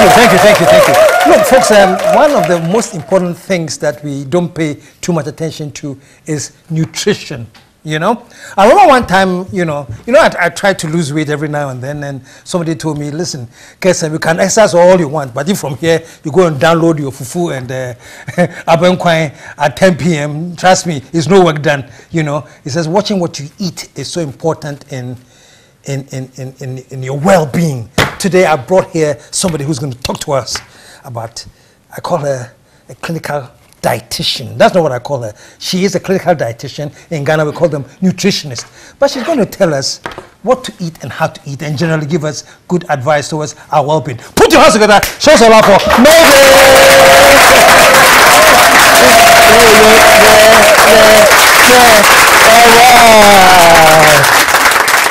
thank you. Look, folks, one of the most important things that we don't pay too much attention to is nutrition. You know, I remember one time, I try to lose weight every now and then, and somebody told me, listen, KSM, you can exercise all you want, but if from here you go and download your fufu and abenkwai at 10 p.m., trust me, it's no work done. You know, he says watching what you eat is so important in your well-being. Today I brought here somebody who's going to talk to us about, I call her a clinical dietitian. That's not what I call her. She is a clinical dietitian. In Ghana, we call them nutritionists. But she's going to tell us what to eat and how to eat, and generally give us good advice towards our well-being. Put your hands together. Show us a lot for Mavis.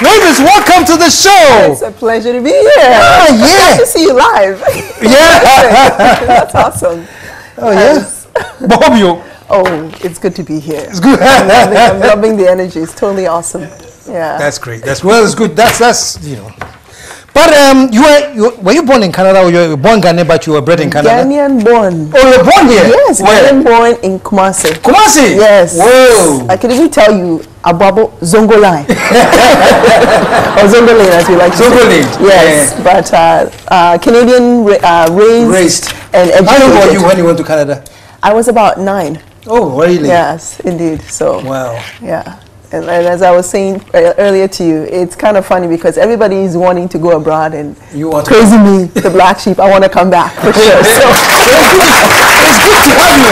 Mavis, welcome to the show. It's a pleasure to be here. Nice to see you live. That's awesome. Oh, yes. Oh, it's good to be here. It's good. I'm loving the energy. It's totally awesome. Yeah. That's great. That's good. That's But were you born in Canada, or you were born Ghanaian but you were bred in Canada? Ghanaian born. Oh, you were born here? Yes, Ghanaian born in Kumasi. Kumasi? Yes. Whoa. I can even tell you Ababo Zongolai. Or Zongolai, as we like to say. Zongolai. Yes, but Canadian raised and educated. How old were you when you went to Canada? I was about 9. Oh, really? Yes, indeed. So. Wow. Yeah. And as I was saying earlier to you, it's kind of funny because everybody is wanting to go abroad, and crazy me, the black sheep, I want to come back for sure. So it's good to have you.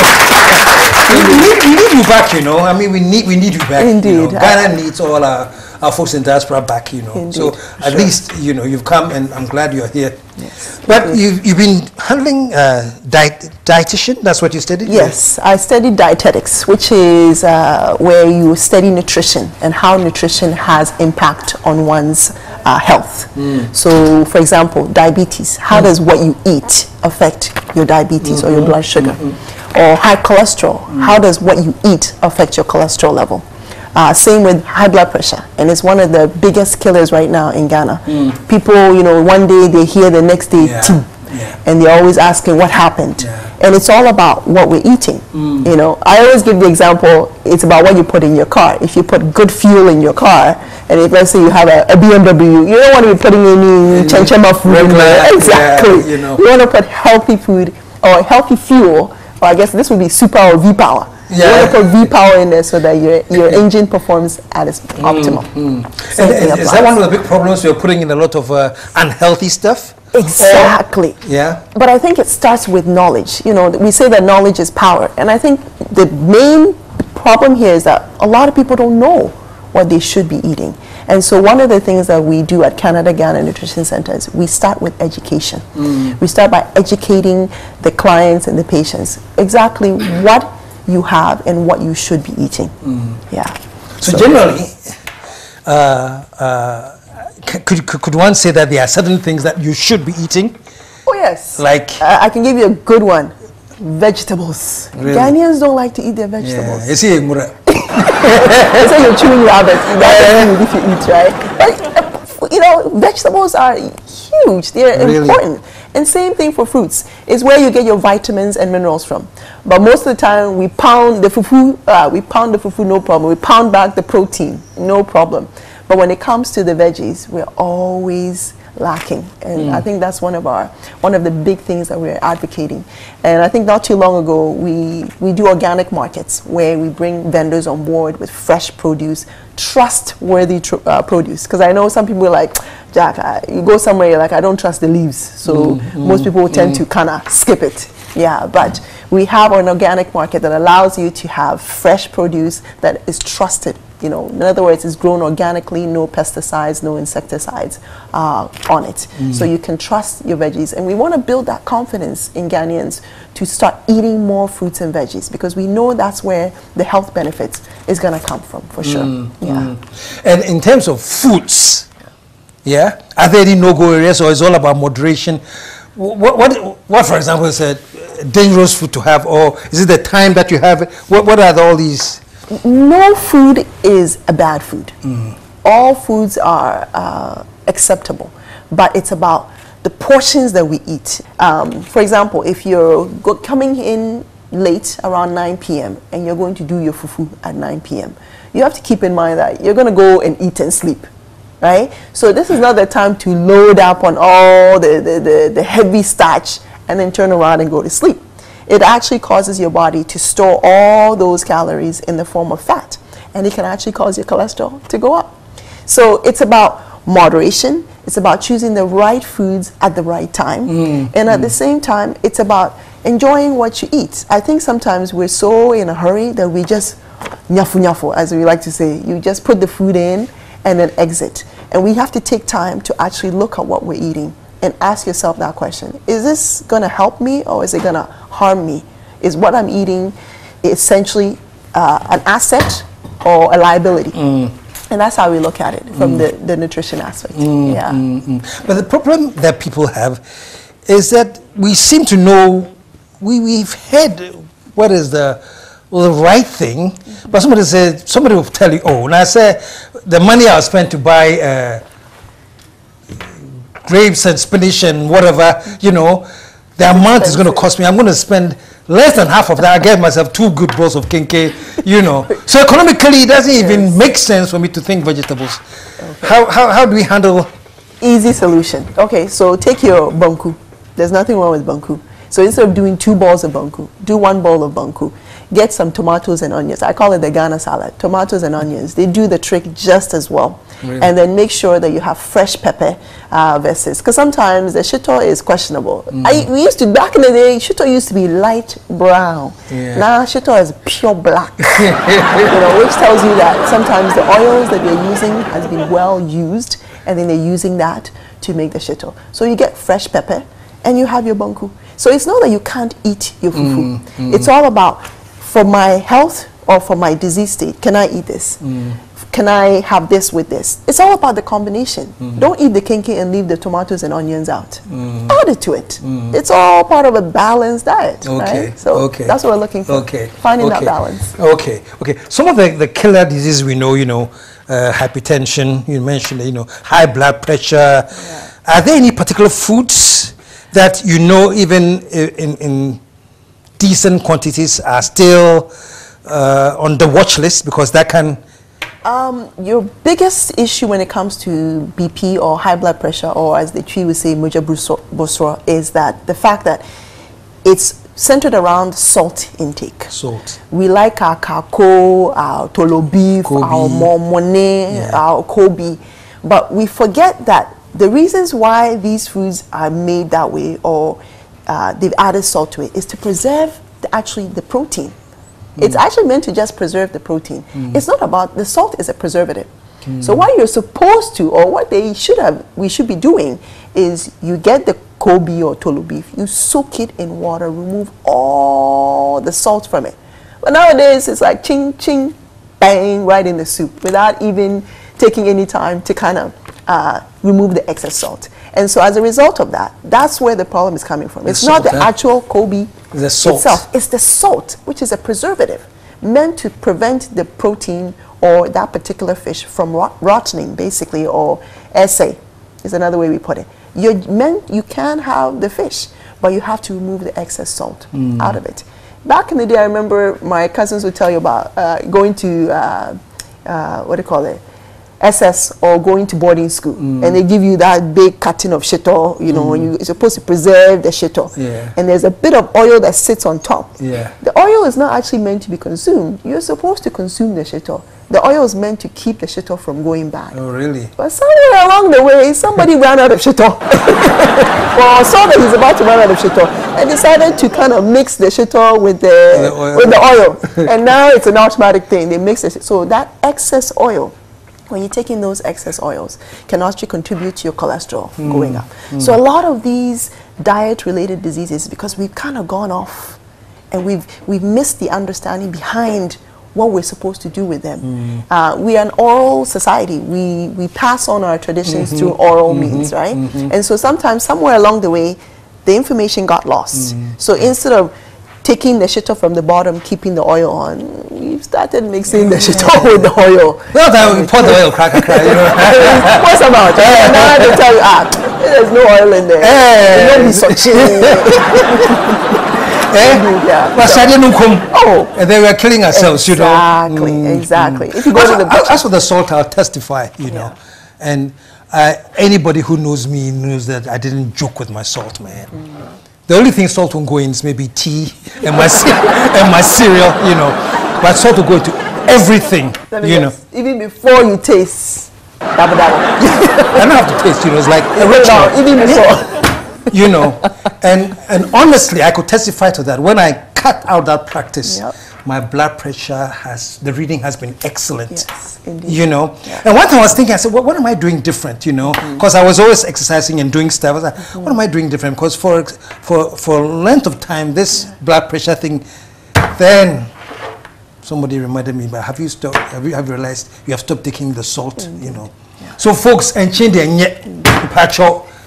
We need you back, I mean, we need you back. Indeed. Ghana needs all our folks in diaspora back, Indeed. So at least, you've come, and I'm glad you're here. Yes. But you've been handling dietitian, that's what you studied? Yes, I studied dietetics, which is where you study nutrition and how nutrition has impact on one's health. So, for example, diabetes. How does what you eat affect your diabetes or your blood sugar? Or high cholesterol. How does what you eat affect your cholesterol level? Same with high blood pressure, and it's one of the biggest killers right now in Ghana. People, one day they hear, the next day tea, and they're always asking what happened. And it's all about what we're eating. I always give the example, it's about what you put in your car. If you put good fuel in your car, and if let's say you have a BMW, you don't want to be putting any chenchema food in there. Exactly. You want to put healthy food or healthy fuel, or I guess this would be super or V-power. You want to put V-power in there so that your engine performs at its optimal. Is that one of the big problems? You're putting in a lot of unhealthy stuff? Exactly. Yeah. But I think it starts with knowledge. We say that knowledge is power. And I think the main problem here is that a lot of people don't know what they should be eating. And so one of the things that we do at Canada Ghana Nutrition Center is we start with education. We start by educating the clients and the patients exactly what you have and what you should be eating. Yeah. So generally, could one say that there are certain things that you should be eating? Oh yes. Like I can give you a good one. Vegetables. Really? Ghanaians don't like to eat their vegetables. They say you're chewing rabbit. That's if you eat, right? But, vegetables are huge. They're important. And same thing for fruits. It's where you get your vitamins and minerals from. But most of the time, we pound the fufu, no problem. We pound back the protein, no problem. But when it comes to the veggies, we're always lacking. And I think that's one of the big things that we're advocating. And I think not too long ago, we do organic markets where we bring vendors on board with fresh produce, trustworthy produce. Because I know some people are like, Jack, you go somewhere, you're like, I don't trust the leaves. So most people tend to kind of skip it. Yeah, but we have an organic market that allows you to have fresh produce that is trusted. In other words, it's grown organically, no pesticides, no insecticides on it. So you can trust your veggies. And we want to build that confidence in Ghanaians to start eating more fruits and veggies, because we know that's where the health benefits is going to come from, for sure. Yeah. And in terms of foods, are there any no-go areas, or is it all about moderation? What, for example, is a dangerous food to have, or is it the time that you have it? What are all these? No food is a bad food. All foods are acceptable, but it's about the portions that we eat. For example, if you're coming in late around 9 p.m. and you're going to do your fufu at 9 p.m., you have to keep in mind that you're going to go and eat and sleep, right? So this is not the time to load up on all the heavy starch and then turn around and go to sleep. It actually causes your body to store all those calories in the form of fat, and it can actually cause your cholesterol to go up. So it's about moderation. It's about choosing the right foods at the right time. And at the same time, it's about enjoying what you eat. I think sometimes we're so in a hurry that we just nyafu nyafu, as we like to say. You just put the food in and then exit. And we have to take time to actually look at what we're eating and ask yourself that question. Is this going to help me or is it going to harm me? Is what I'm eating essentially an asset or a liability? And that's how we look at it from the nutrition aspect. But the problem that people have is that we seem to know, we've heard what is the right thing, but somebody will tell you, oh, and I say the money I'll spend to buy grapes and spinach and whatever, you know, the amount is going to cost me. I'm going to spend less than half of that. I get myself 2 good bowls of kinke, you know. So economically, it doesn't even make sense for me to think vegetables. Okay. How do we handle? Easy solution. Okay, so take your banku. There's nothing wrong with banku. So instead of doing 2 balls of banku, do 1 bowl of banku. Get some tomatoes and onions. I call it the Ghana salad. Tomatoes and onions. They do the trick just as well. Really? And then make sure that you have fresh pepper versus, because sometimes the shito is questionable. We used to, back in the day, shito used to be light brown. Now shito is pure black. You know, which tells you that sometimes the oils that they're using has been well used, and then they're using that to make the shito. So you get fresh pepper and you have your banku. So it's not that you can't eat your fufu. It's all about, for my health or for my disease state, can I eat this? Can I have this with this? It's all about the combination. Don't eat the kinky and leave the tomatoes and onions out. Add it to it. It's all part of a balanced diet. Right? So that's what we're looking for. Finding that balance. Okay. Some of the killer diseases we know, you know, hypertension, you mentioned, you know, high blood pressure. Are there any particular foods that you know even in decent quantities are still on the watch list, because that can... your biggest issue when it comes to BP or high blood pressure, or as the Twi would say, moja bosro, is that the fact that it's centered around salt intake. Salt. We like our kako, our tolo beef, our momone, our kobe, but we forget that the reasons why these foods are made that way, or they've added salt to it, is to preserve the protein. It's actually meant to just preserve the protein. It's not about, the salt is a preservative. So what you're supposed to, or what we should be doing, is you get the Kobe or tolo beef, you soak it in water, remove all the salt from it. But nowadays it's like ching ching bang right in the soup without even taking any time to kind of remove the excess salt. And so as a result of that, that's where the problem is coming from. It's not the actual Kobe itself. It's the salt, which is a preservative meant to prevent the protein or that particular fish from rotting, basically, or essay is another way we put it. You can have the fish, but you have to remove the excess salt out of it. Back in the day, I remember my cousins would tell you about going to, what do you call it? SS, or going to boarding school, and they give you that big carton of shito, you know, and you're supposed to preserve the shito, and there's a bit of oil that sits on top. The oil is not actually meant to be consumed. You're supposed to consume the shito. The oil is meant to keep the shito from going bad. Oh, really? But somewhere along the way, somebody ran out of shito, or saw that he's about to run out of shito, and decided to kind of mix the shito with the oil. And now it's an automatic thing. They mix it. So that excess oil, when you're taking those excess oils, can actually contribute to your cholesterol going up. So a lot of these diet-related diseases, because we've kind of gone off and we've missed the understanding behind what we're supposed to do with them. We are an oral society. We pass on our traditions through oral means, right? And so sometimes, somewhere along the way, the information got lost. So instead of taking the shito from the bottom, keeping the oil on, we've started mixing the shito with the oil. Well, that we pour the oil, crack, you know. What's about? And now they tell you, There's no oil in there. And then we're killing ourselves, you know. Exactly. If you go to the as for the salt, I'll testify, you know. And anybody who knows me knows that I didn't joke with my salt, man. The only thing salt won't go in is maybe tea and my cereal, you know. But salt will go into everything, you know. Even before you taste, I don't have to taste, you know. It's like a ritual. Even before. You know, and honestly, I could testify to that. When I cut out that practice, my blood pressure the reading has been excellent. Yes, indeed. You know, and one time I was thinking, I said, what am I doing different? You know, because I was always exercising and doing stuff. I was like, what am I doing different? Because for length of time, this blood pressure thing, then somebody reminded me, but have you realized you have stopped taking the salt? You know, so folks, and change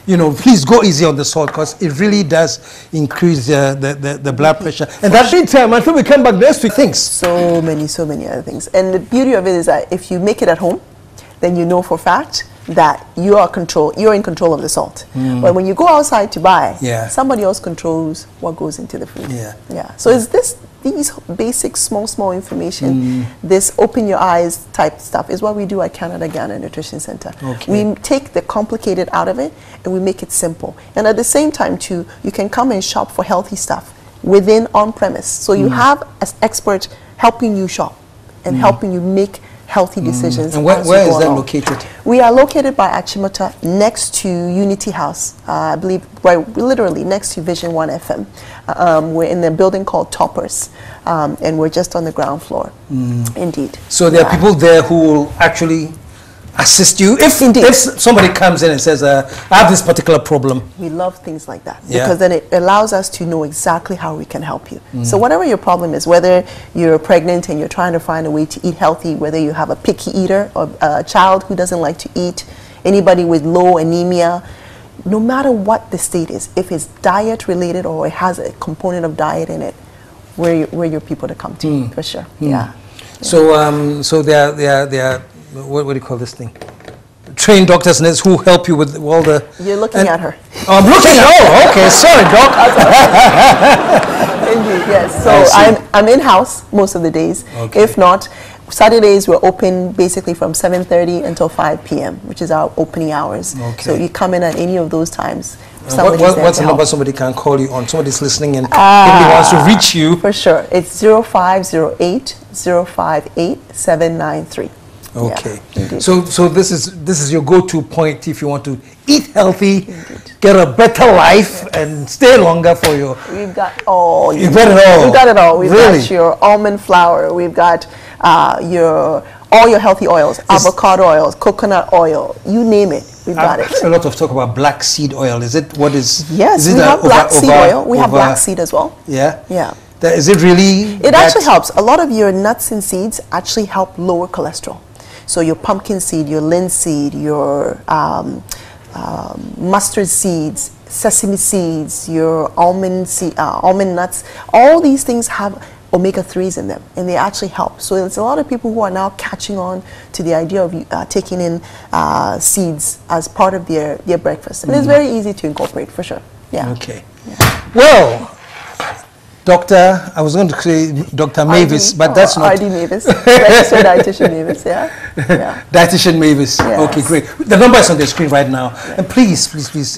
you know, please go easy on the salt because it really does increase the blood pressure. And that time until we come back, there's two things. So many other things. And the beauty of it is that if you make it at home, then you know for a fact that you're in control of the salt. But when you go outside to buy, somebody else controls what goes into the food. So it's these basic small information, this open your eyes type stuff is what we do at Canada Ghana Nutrition Center. We take the complicated out of it and we make it simple. And at the same time too, you can come and shop for healthy stuff within on premise. So you have an expert helping you shop and helping you make healthy decisions. And where is that located? We are located by Achimota next to Unity House, I believe, right, literally next to Vision 1 FM. We're in a building called Toppers, and we're just on the ground floor. Indeed. So there are people there who will actually assist you if somebody comes in and says, I have this particular problem. We love things like that because then it allows us to know exactly how we can help you. So whatever your problem is, whether you're pregnant and you're trying to find a way to eat healthy, whether you have a picky eater or a child who doesn't like to eat, anybody with low anemia, no matter what the state is, if it's diet related or it has a component of diet in it, we're your people to come to, for sure. So they are what do you call this thing? Trained doctors and nurses who help you with all the... You're looking at her. Oh, I'm looking. Oh, okay. Sorry, doc. Indeed, yes. So I'm in-house most of the days. If not, Saturdays we're open basically from 7:30 until 5 p.m., which is our opening hours. So you come in at any of those times. What's the number somebody can call you on? Somebody's listening and if wants to reach you. For sure. It's 0508-058-793. Okay, so this is your go-to point if you want to eat healthy, get a better life, and stay longer for your. We've got all. You've got it all. We've got it all. We've got your almond flour. We've got all your healthy oils, avocado oils, coconut oil, you name it. We've got it. A lot of talk about black seed oil. Is it what is? Yes, we have black seed oil. We have black seed as well. Yeah. Yeah. Is it really? It actually helps. A lot of your nuts and seeds actually help lower cholesterol. So your pumpkin seed, your linseed, your mustard seeds, sesame seeds, your almond nuts, all these things have omega-3s in them, and they actually help. So there's a lot of people who are now catching on to the idea of taking in seeds as part of their breakfast. And it's very easy to incorporate, for sure. Yeah. Okay. Yeah. Well, Doctor, I was going to say Dr. Mavis, but that's not... RD Mavis. Registered Dietitian Mavis, yeah. Dietitian Mavis. Yes. Okay, great. The number is on the screen right now. And please,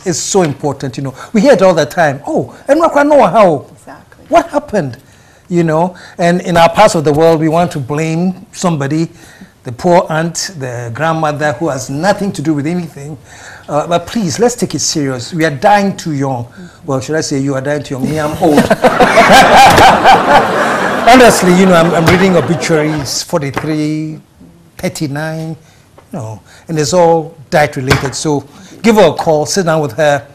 it's so important, you know. We hear it all the time. Oh, and I know how. Exactly. What happened? You know, and in our parts of the world, we want to blame somebody, the poor aunt, the grandmother who has nothing to do with anything. But please, let's take it serious. We are dying too young. Well, should I say you are dying too young? Me, I'm old. Honestly, you know, I'm reading obituaries, 43, 39, you know, and it's all diet related. So give her a call, sit down with her,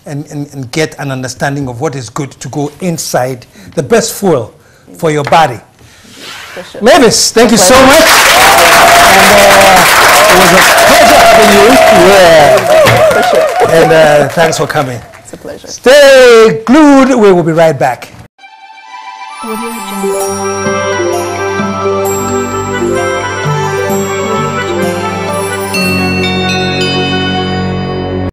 and get an understanding of what is good to go inside, the best fuel for your body. Sure. Mavis, thank you so much. And it was a pleasure having you. Yeah. For sure. And thanks for coming. It's a pleasure. Stay glued. We will be right back.